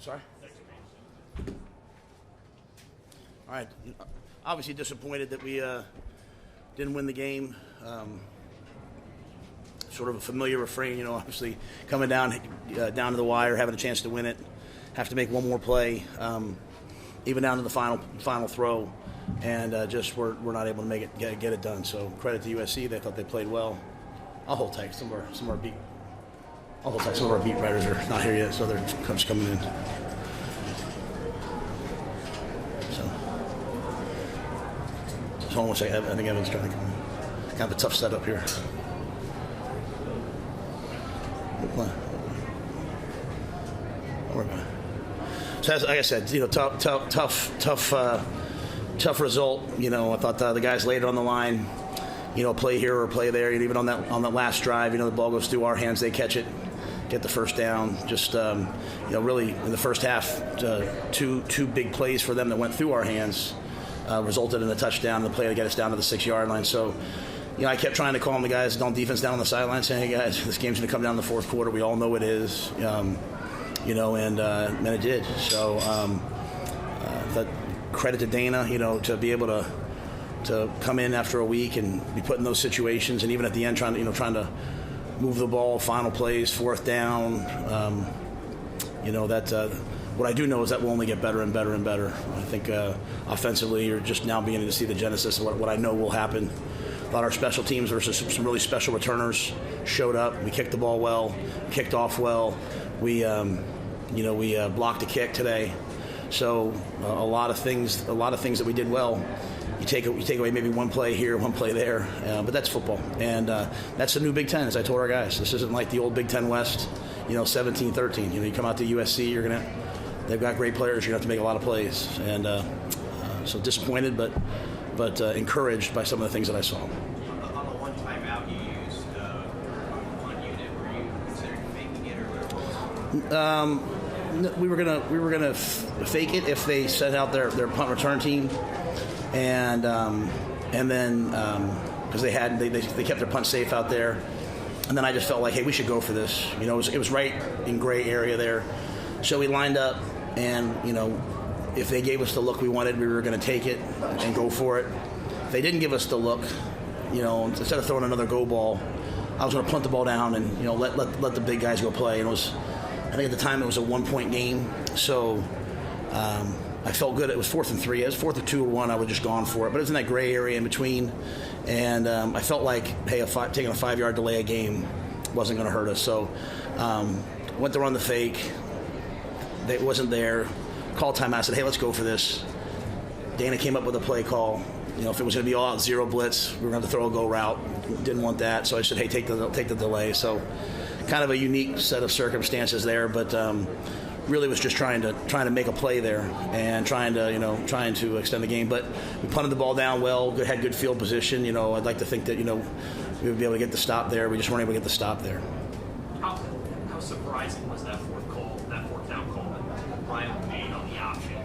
Sorry? All right. Obviously disappointed that we didn't win the game. Sort of a familiar refrain, obviously coming down to the wire, having a chance to win it, have to make one more play, even down to the final throw, and just we're not able to make it get it done. So credit to USC, they thought they played well. I'll hold tight. Some of our beat writers are not here yet, so they're just coming in. So hold on one second. I think Evan's trying to come in. Kind of a tough setup here. So as, like I said, tough result. I thought the guys laid it on the line. Play here or play there. Even on that last drive, the ball goes through our hands, they catch it, get the first down. Just really in the first half, two big plays for them that went through our hands resulted in a touchdown. The play to get us down to the 6-yard line. So. I kept trying to calm the guys on defense down on the sideline, saying, "Hey guys, this game's going to come down in the fourth quarter. We all know it is." And it did. So, credit to Dana, to be able to come in after a week and be put in those situations, and even at the end trying to move the ball, final plays, fourth down. What I do know is that we'll only get better and better and better. I think offensively, you're just now beginning to see the genesis of what I know will happen. Thought our special teams versus some really special returners showed up. We kicked the ball well, kicked off well. We blocked a kick today. So a lot of things that we did well. You take away maybe one play here, one play there, but that's football, and that's the new Big Ten. As I told our guys, this isn't like the old Big Ten West, 17-13. You come out to USC, they've got great players. You're gonna have to make a lot of plays, and so disappointed, but encouraged by some of the things that I saw. On the one timeout you used on unit, were you considering faking it, or what? We were gonna fake it if they set out their punt return team, and then because they kept their punt safe out there, and then I just felt like, hey, we should go for this. It was right in gray area there, so we lined up, and if they gave us the look we wanted, we were going to take it and go for it. If they didn't give us the look, instead of throwing another go ball, I was going to punt the ball down and let the big guys go play. And I think at the time it was a 1-point game, so I felt good. It was 4th and 3. It was 4th and 2 or 1. I would have just gone for it, but it was in that gray area in between, and I felt like, hey, taking a 5-yard delay a game wasn't going to hurt us. So went to run the fake. It wasn't there. Call timeout. I said, hey, let's go for this. Dana came up with a play call. If it was going to be all out zero blitz, we were going to have to throw a go route. Didn't want that, so I said, hey, take the delay. So kind of a unique set of circumstances there, but really was just trying to make a play there and trying to extend the game. But we punted the ball down well. Had good field position. I'd like to think that we would be able to get the stop there. We just weren't able to get the stop there. How surprising was that fourth down call that Brian made on the option?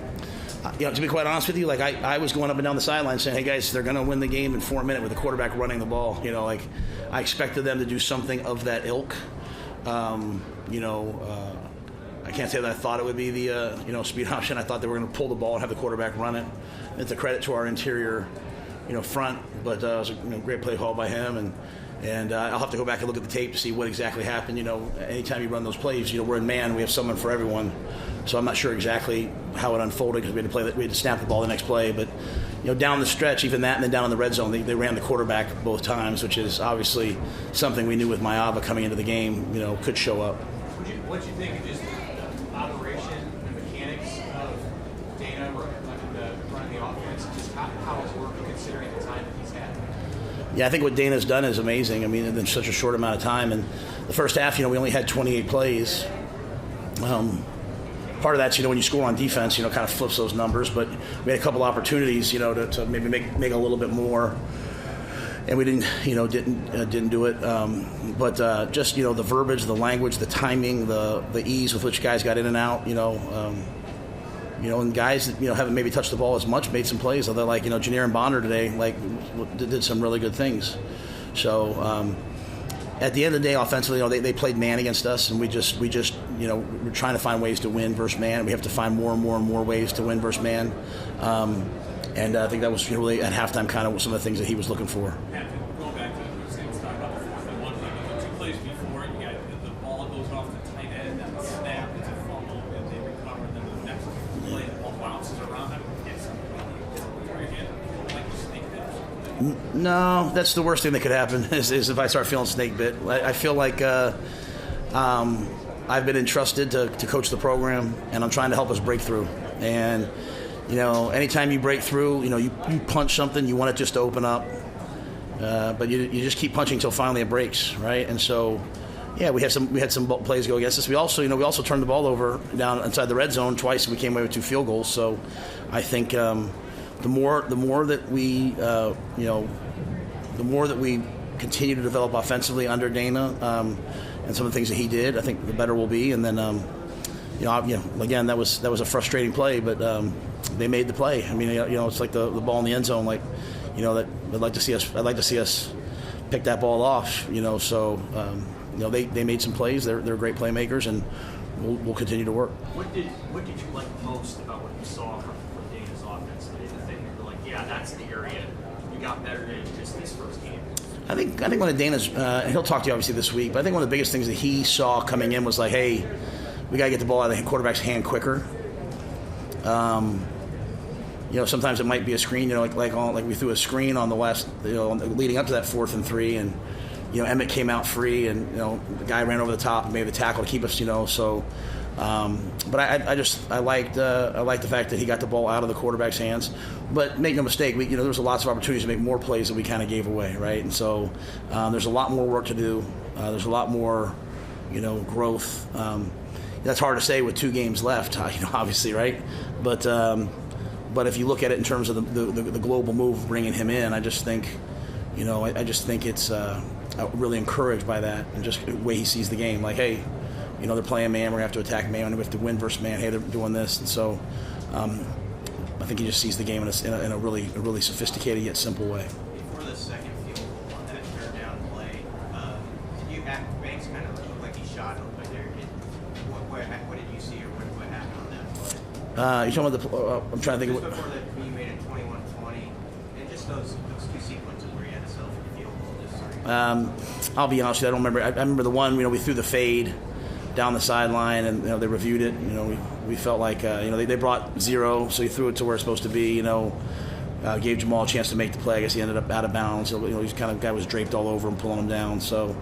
To be quite honest with you, I was going up and down the sideline saying, hey guys, they're going to win the game in 4 minutes with the quarterback running the ball. I expected them to do something of that ilk. I can't say that I thought it would be the speed option. I thought they were going to pull the ball and have the quarterback run it. It's a credit to our interior front, but it was a great play call by him, and I'll have to go back and look at the tape to see what exactly happened. Anytime you run those plays, we're in man, we have someone for everyone. So I'm not sure exactly how it unfolded because we had to snap the ball the next play. But down the stretch, even that, and then down in the red zone, they ran the quarterback both times, which is obviously something we knew with Mayava coming into the game, could show up. What do you think of just the operation and mechanics of Dana running the offense? Just how it's working considering the time that he's had? Yeah, I think what Dana's done is amazing. In such a short amount of time. And the first half, we only had 28 plays. Part of that's, when you score on defense, kind of flips those numbers. But we had a couple opportunities, to maybe make a little bit more, and we didn't do it. But just the verbiage, the language, the timing, the ease with which guys got in and out, and guys that haven't maybe touched the ball as much made some plays. Although Janier and Bonder today did some really good things. So. at the end of the day, offensively, they played man against us, and we just we're trying to find ways to win versus man. We have to find more and more ways to win versus man. And I think that was really at halftime kind of some of the things that he was looking for. Matt, going back to what you was talking about the 4th and 1 play, 2 plays before, you got the ball goes off the tight end, and the snap, it's a fumble, and they recover, and then the next play, the ball bounces around. It's your hand, like you snake bit. No, that's the worst thing that could happen is if I start feeling snake bit. I feel like I've been entrusted to coach the program, and I'm trying to help us break through. And anytime you break through, you punch something, you want it just to open up, but you just keep punching until finally it breaks, right? And so, yeah, we had some plays go against us. We also turned the ball over down inside the red zone twice, and we came away with 2 field goals. So, I think the more that we continue to develop offensively under Dana, and some of the things that he did, I think the better we'll be. And then, again, that was a frustrating play, but they made the play. I mean, it's like the ball in the end zone. Like, that I'd like to see us pick that ball off. So they made some plays. They're great playmakers, and we'll continue to work. What did you like most about what you saw from Dana's offense today? The thing that you're like, yeah, that's the area you got better in just this first game. I think one of Dana's, he'll talk to you obviously this week, but I think one of the biggest things that he saw coming in was like, hey, we got to get the ball out of the quarterback's hand quicker. Sometimes it might be a screen, like we threw a screen on the last, leading up to that 4th and 3, and Emmett came out free, and the guy ran over the top and made the tackle to keep us, so. But I liked the fact that he got the ball out of the quarterback's hands. But make no mistake, there was lots of opportunities to make more plays that we kind of gave away, right? And so there's a lot more work to do. There's a lot more, growth. That's hard to say with 2 games left, obviously, right? But if you look at it in terms of the global move, bringing him in, I just think it's really encouraged by that and just the way he sees the game. Like, hey, they're playing man, we're going to have to attack man, we have to win versus man. Hey, they're doing this, and so I think he just sees the game in a really sophisticated yet simple way. Before the second field goal on that third down play, did you have Banks kind of look like he shot over there? What did you see, or what happened on that play? You're talking about I'm trying to think just of before you made it 21-20, and just those 2 sequences where you had to settle for the field goal. I'll be honest with you, I don't remember. I remember the one, we threw the fade down the sideline, and they reviewed it. We felt like they brought 0, so he threw it to where it's supposed to be. Gave Jamal a chance to make the play. I guess he ended up out of bounds. He's kind of guy was draped all over him, pulling him down. So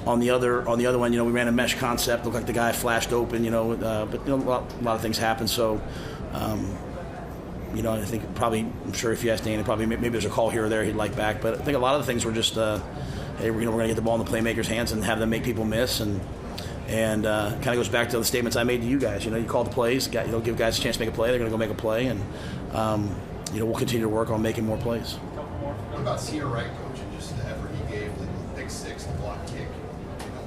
on the other one, we ran a mesh concept. Looked like the guy flashed open. But a lot of things happen. So. I think I'm sure if you ask Dana, probably maybe there's a call here or there he'd like back. But I think a lot of the things were just, hey, we're going to get the ball in the playmakers' hands and have them make people miss, and kind of goes back to the statements I made to you guys. You call the plays, give guys a chance to make a play. They're going to go make a play, and we'll continue to work on making more plays. What about Sierra Wright, coach, and just the effort he gave, the pick 6, the block kick,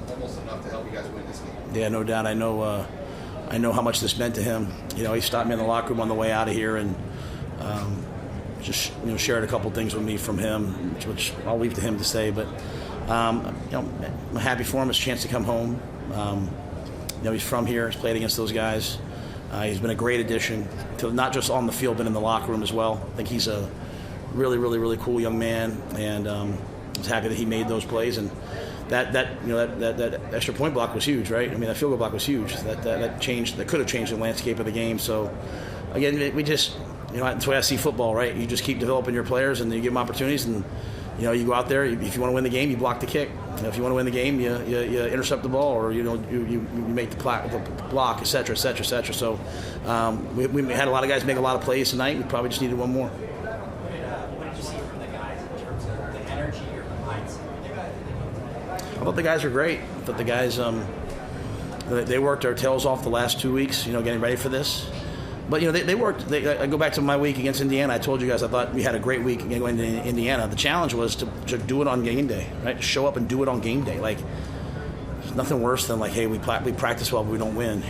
almost enough to help you guys win this game? Yeah, no doubt. I know how much this meant to him. He stopped me in the locker room on the way out of here, and just shared a couple things with me from him, which I'll leave to him to say. But I'm happy for him. It's a chance to come home. He's from here. He's played against those guys. He's been a great addition to not just on the field, but in the locker room as well. I think he's a really, really, really cool young man, and I was happy that he made those plays. And that extra point block was huge, right? I mean, that field goal block was huge. That could have changed the landscape of the game. So again, we just. That's the way I see football, right? You just keep developing your players, and you give them opportunities, and you go out there. If you want to win the game, you block the kick. If you want to win the game, you intercept the ball, or you make the block, et cetera, et cetera, et cetera. So we had a lot of guys make a lot of plays tonight. We probably just needed one more. What did you see from the guys in terms of the energy or the mindset? I thought the guys were great. I thought the guys they worked their tails off the last 2 weeks, getting ready for this. But, they worked. I go back to my week against Indiana. I told you guys I thought we had a great week going to Indiana. The challenge was to do it on game day, right? Show up and do it on game day. Like, there's nothing worse than, like, hey, we practice well, but we don't win,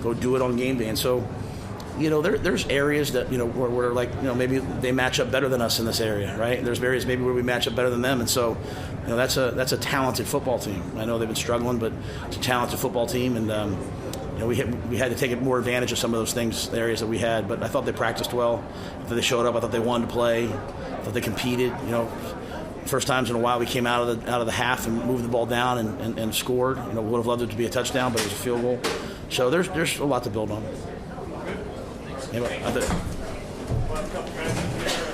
go do it on game day. And so, there's areas that, where like, maybe they match up better than us in this area, right? There's areas maybe where we match up better than them. And so, that's a talented football team. I know they've been struggling, but it's a talented football team. And, we had to take more advantage of some of those things, the areas that we had. But I thought they practiced well. I thought they showed up. I thought they wanted to play. I thought they competed. First times in a while we came out of the half and moved the ball down and scored. Would have loved it to be a touchdown, but it was a field goal. So there's a lot to build on. Thanks. Anyway, Well, a couple guys in there.